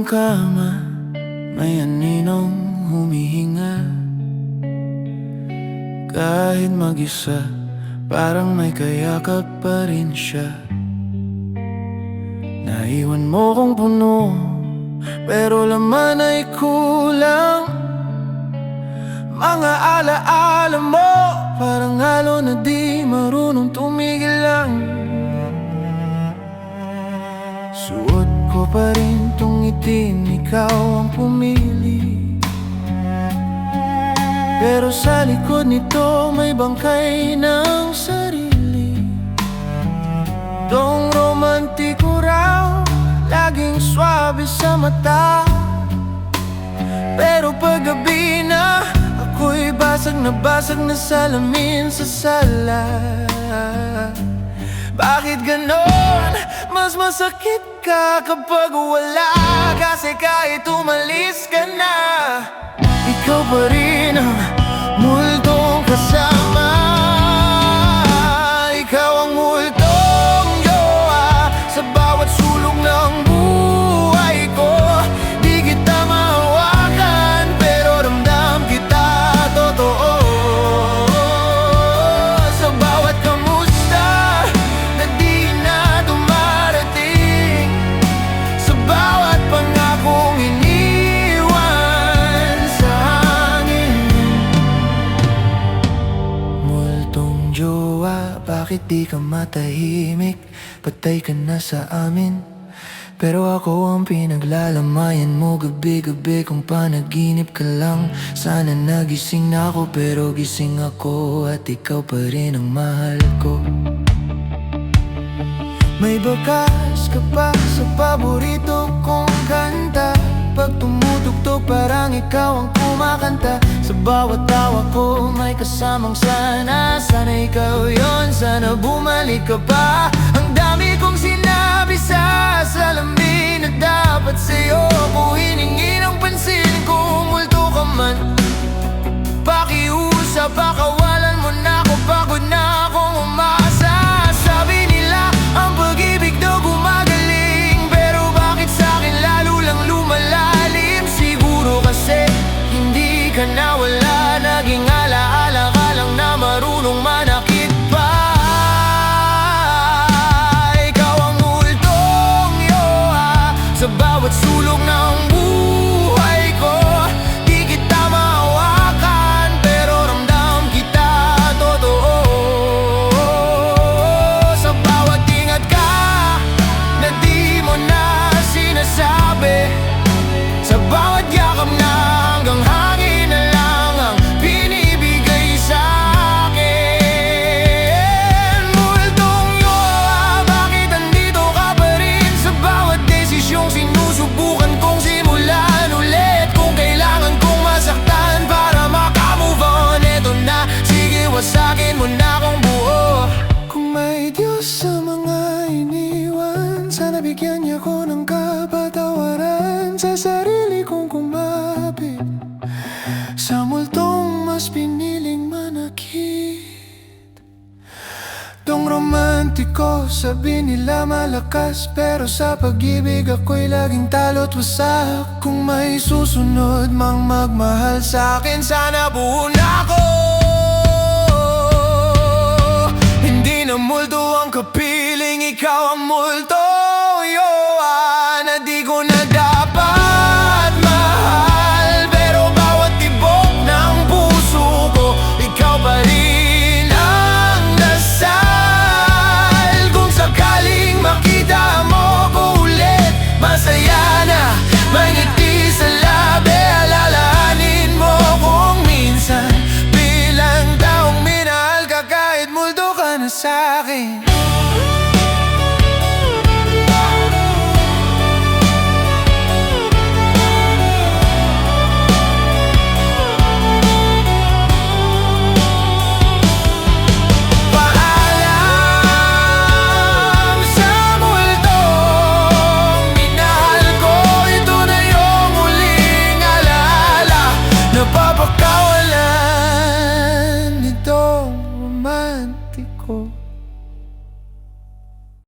kama, may aninong humihinga. Kahit mag-isa, parang may kayakap pa rin siya. Naiwan mo kong puno, pero laman ay kulang. Mga alaala mo, parang halo na di marunong tumigil lang. Suot ko pa rin tong itim, ikaw ang pumili. Pero sa likod nito may bangkay ng sarili. Tong romantiko raw, laging swabe sa mata. Pero paggabi na, ako'y basag na salamin sa sala. Bakit ganon? Mas masakit ka kapag wala. Kasi kahit umalis ka na, ikaw pa rin ang multong kasama. Ikaw ang multong jowa sa bawat sulok ng buhay ko. Di kita mahawakan, pero ramdam kita totoo. Sa bawat kamusta na di na dumarating, sa bawat pangakong iniwan sa hangin. Multong jowa, bakit di ka matahimik? Patay ka na sa amin, pero ako ang pinaglalamayan mo gabi-gabi. Kung panaginip ka lang, sana nagising na ako. Pero gising ako at ikaw pa rin ang mahal ko. May bakas ka pa sa paborito kong kanta. Pag tumutugtog parang ikaw ang kumakanta. Sa bawat tawa ko may kasamang sana. Sana ikaw yon, sana bumalik ka pa. Ang dami kong sinabi sa salamin na dapat sa'yo ko hiningi ng pansin. Kung multo ka man, pakiusap, pakawalan mo na ako. Pagod na akong umasa. Sabi nila ang pag-ibig daw gumagaling, pero bakit sa'kin lalo lang lumalalim? Siguro kasi hindi ka nawala, naging alaala ka lang na marunong manakit pa. Ikaw ang multong yoha sa bawat sulok ng buhay ko. Di kita mahawakan, pero ramdam kita totoo. Sa bawat ingat ka na di mo na sinasabi, sa bawat yakap na hanggang hangin na lang ang binibigay sa'kin. Multong yoha, bakit andito ka pa rin? Sa bawat desisyong sinusubukan kong simulan ulit. Kung kailangan kong masaktan para makamove on, eto na, sige wasakin mo na akong buo. Kung may Diyos sa mga iniwan, sana bigyan niya ko ng kapatawaran. Sa sarili kong kumapit, sa multong mas piniling manakit. Tong romantiko, sabi nila malakas, pero sa pag-ibig ako'y laging talo't wasak. Kung may susunod mang magmahal sa'kin, sana buo na ako. Hindi na multo ang kapiling, ikaw ang multo yoha na di ko na dapat mahal. Pero bawat tibok ng puso ko, ikaw pa rin ang dasal. Kung sakaling makita mo ko ulit, masaya na may ngiti sa labi. Alalahanin mo kung minsan bilang taong minahal ka, kahit multo ka na sa'kin. Napapakawalan nitong romantiko.